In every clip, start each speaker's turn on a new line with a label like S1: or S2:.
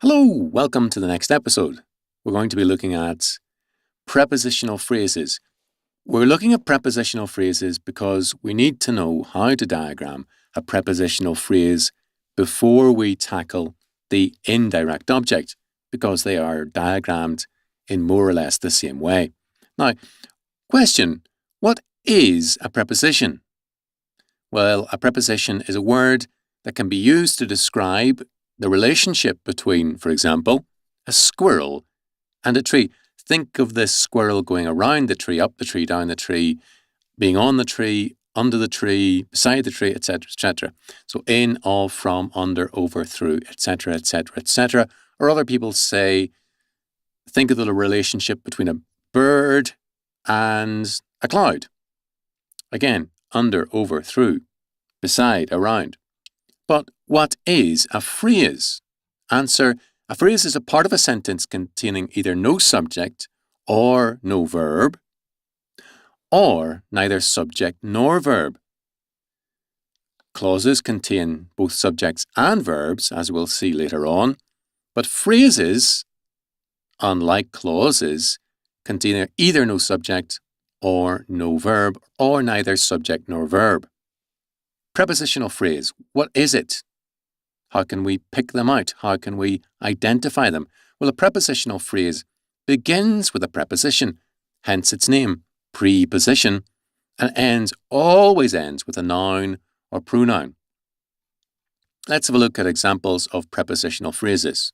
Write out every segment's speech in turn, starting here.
S1: Hello, welcome to the next episode. We're going to be looking at prepositional phrases. We're looking at prepositional phrases because we need to know how to diagram a prepositional phrase before we tackle the indirect object, because they are diagrammed in more or less the same way. Now, question, what is a preposition? Well, a preposition is a word that can be used to describe the relationship between, for example, a squirrel and a tree. Think of this squirrel going around the tree, up the tree, down the tree, being on the tree, under the tree, beside the tree, etc., etc. So in, of, from, under, over, through, etc., etc., etc. Or other people say, think of the relationship between a bird and a cloud. Again, under, over, through, beside, around. But what is a phrase? Answer, a phrase is a part of a sentence containing either no subject or no verb, or neither subject nor verb. Clauses contain both subjects and verbs, as we'll see later on, but phrases, unlike clauses, contain either no subject or no verb, or neither subject nor verb. Prepositional phrase, what is it? How can we pick them out? How can we identify them? Well, a prepositional phrase begins with a preposition, hence its name, preposition, and always ends with a noun or pronoun. Let's have a look at examples of prepositional phrases.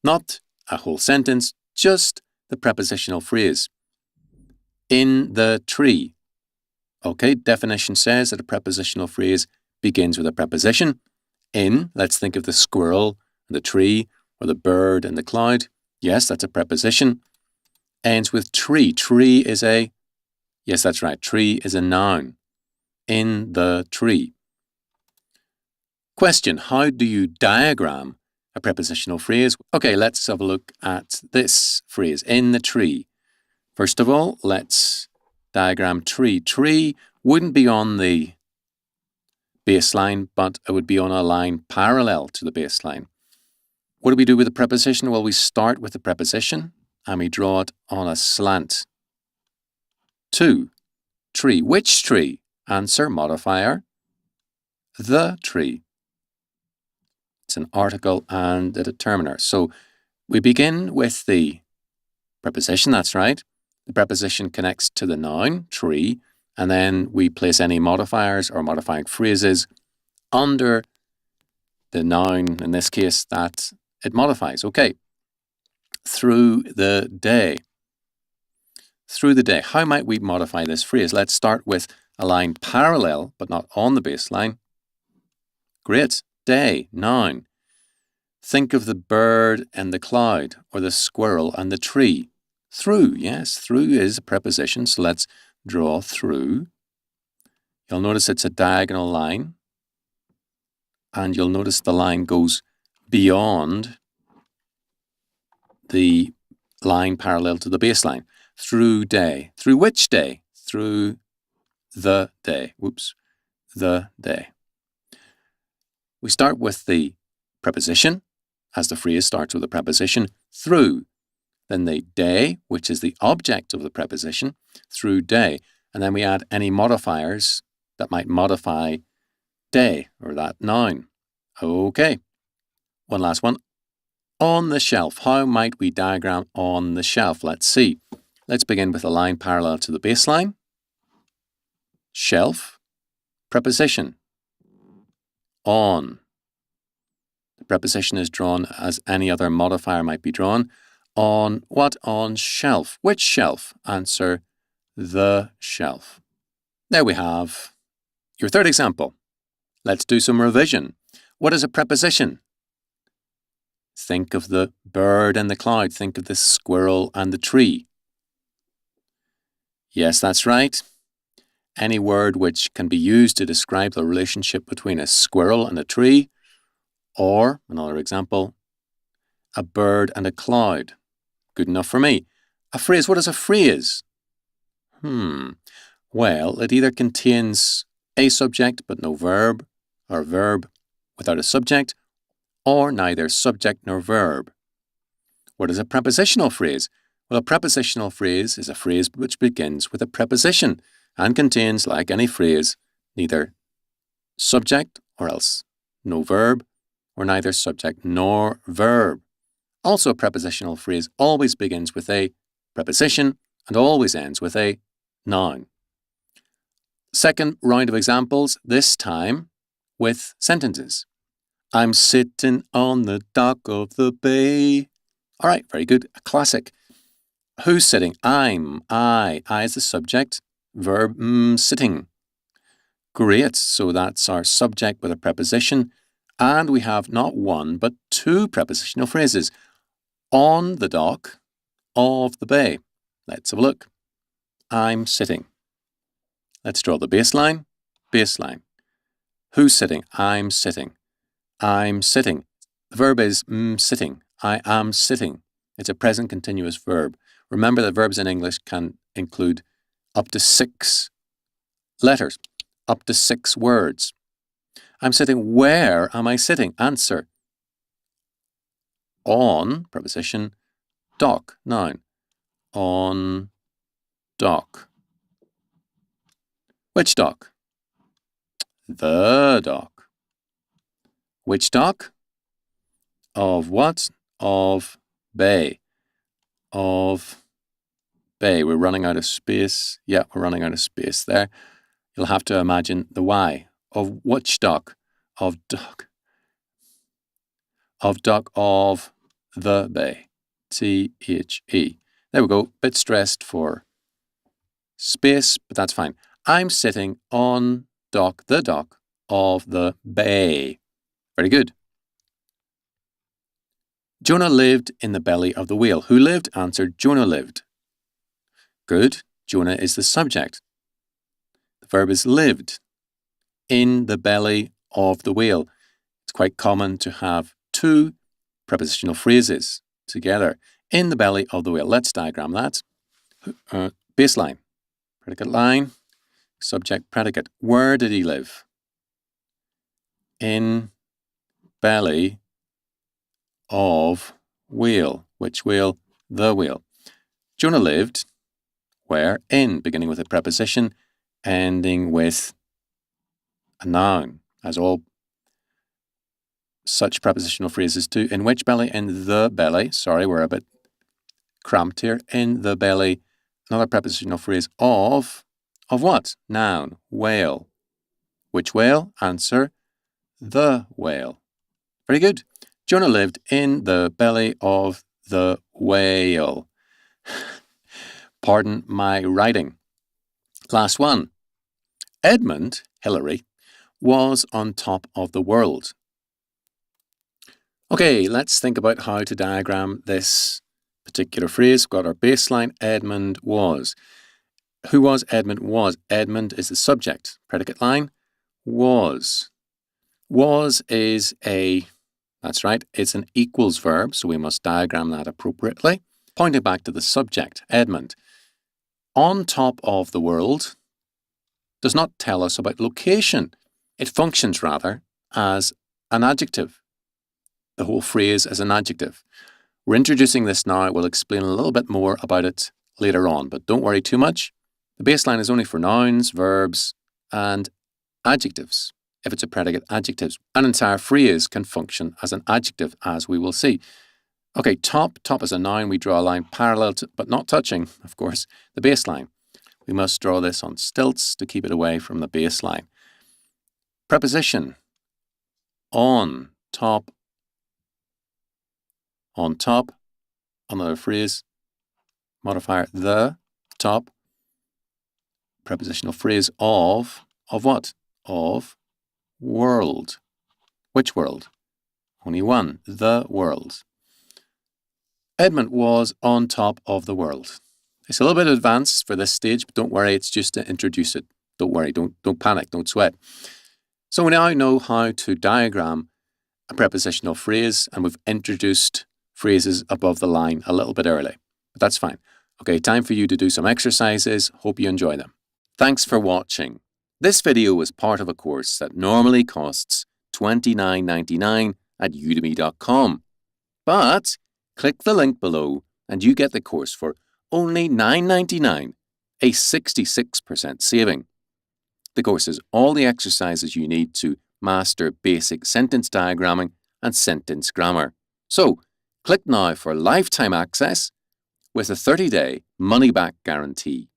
S1: Not a whole sentence, just the prepositional phrase. In the tree. Okay, definition says that a prepositional phrase begins with a preposition. In, let's think of the squirrel and the tree, or the bird and the cloud. Yes, that's a preposition. Ends with tree. Tree is a, yes, that's right, tree is a noun. In the tree. Question, how do you diagram a prepositional phrase? Okay, let's have a look at this phrase, in the tree. First of all, let's diagram tree. Tree wouldn't be on the baseline, but it would be on a line parallel to the baseline. What do we do with the preposition? Well, we start with the preposition and we draw it on a slant. 2. Tree. Which tree? Answer, modifier, the tree. It's an article and a determiner. So we begin with the preposition, that's right. The preposition connects to the noun, tree, and then we place any modifiers or modifying phrases under the noun, in this case, that it modifies. Okay. Through the day. Through the day. How might we modify this phrase? Let's start with a line parallel, but not on the baseline. Great. Day, noun. Think of the bird and the cloud, or the squirrel and the tree. Through, yes, through is a preposition, so let's draw through. You'll notice it's a diagonal line, and you'll notice the line goes beyond the line parallel to the baseline. Through day. Through which day? Through the day. Whoops, the day. We start with the preposition, as the phrase starts with a preposition, through. Then the day, which is the object of the preposition, through day. And then we add any modifiers that might modify day, or that noun. Okay. One last one. On the shelf. How might we diagram on the shelf? Let's see. Let's begin with a line parallel to the baseline. Shelf. Preposition. On. The preposition is drawn as any other modifier might be drawn. On what? On shelf. Which shelf? Answer, the shelf. There we have your third example. Let's do some revision. What is a preposition? Think of the bird and the cloud. Think of the squirrel and the tree. Yes, that's right. Any word which can be used to describe the relationship between a squirrel and a tree, or, another example, a bird and a cloud. Good enough for me. A phrase. What is a phrase? Well, it either contains a subject but no verb, or a verb without a subject, or neither subject nor verb. What is a prepositional phrase? Well, a prepositional phrase is a phrase which begins with a preposition and contains, like any phrase, neither subject or else no verb, or neither subject nor verb. Also, a prepositional phrase always begins with a preposition and always ends with a noun. Second round of examples, this time with sentences. I'm sitting on the dock of the bay. All right, very good. A classic. Who's sitting? I'm. I is the subject. Verb, sitting. Great. So that's our subject with a preposition. And we have not one, but two prepositional phrases. On the dock of the bay. Let's have a look. I'm sitting. Let's draw the baseline. Baseline. Who's sitting? I'm sitting. I'm sitting. The verb is sitting. I am sitting. It's a present continuous verb. Remember that verbs in English can include up to 6 letters, up to 6 words. I'm sitting. Where am I sitting? Answer. On, preposition, dock, noun. On dock. Which dock? The dock. Which dock? Of what? Of bay. Of bay. We're running out of space. Yeah, we're running out of space there. You'll have to imagine the Y. Of which dock? Of dock. Of dock of the bay. T-H-E. There we go. Bit stressed for space, but that's fine. I'm sitting on dock, the dock of the bay. Very good. Jonah lived in the belly of the whale. Who lived? Answered. Jonah lived. Good. Jonah is the subject. The verb is lived. In the belly of the whale. It's quite common to have two prepositional phrases together. In the belly of the whale. Let's diagram that. Baseline. Predicate line. Subject, predicate. Where did he live? In belly of whale. Which whale? The whale. Jonah lived where? In, beginning with a preposition, ending with a noun, as all such prepositional phrases do. In which belly? In the belly. Sorry, we're a bit cramped here. In the belly. Another prepositional phrase of what? Noun, whale. Which whale? Answer, the whale. Very good. Jonah lived in the belly of the whale. Pardon my writing. Last one. Edmund, Hillary, was on top of the world. Okay, let's think about how to diagram this particular phrase. We've got our baseline, Edmund was. Who was? Edmund was. Edmund is the subject. Predicate line, was. Was is that's right, it's an equals verb, so we must diagram that appropriately. Pointing back to the subject, Edmund. On top of the world does not tell us about location. It functions rather as an adjective. The whole phrase as an adjective. We're introducing this now. We'll explain a little bit more about it later on, but don't worry too much. The baseline is only for nouns, verbs, and adjectives. If it's a predicate, adjectives. An entire phrase can function as an adjective, as we will see. Okay, top is a noun. We draw a line parallel to, but not touching, of course, the baseline. We must draw this on stilts to keep it away from the baseline. Preposition. On top. On top. Another phrase. Modifier, the top. Prepositional phrase of what? Of world. Which world? Only one, the world. Edmund was on top of the world. It's a little bit advanced for this stage, but don't worry, it's just to introduce it. Don't worry, don't panic, don't sweat. So we now know how to diagram a prepositional phrase, and we've introduced phrases above the line a little bit early, but that's fine. Okay, time for you to do some exercises. Hope you enjoy them. Thanks for watching. This video is part of a course that normally costs $29.99 at udemy.com. But click the link below and you get the course for only $9.99, a 66% saving. The course has all the exercises you need to master basic sentence diagramming and sentence grammar. So, click now for lifetime access with a 30-day money-back guarantee.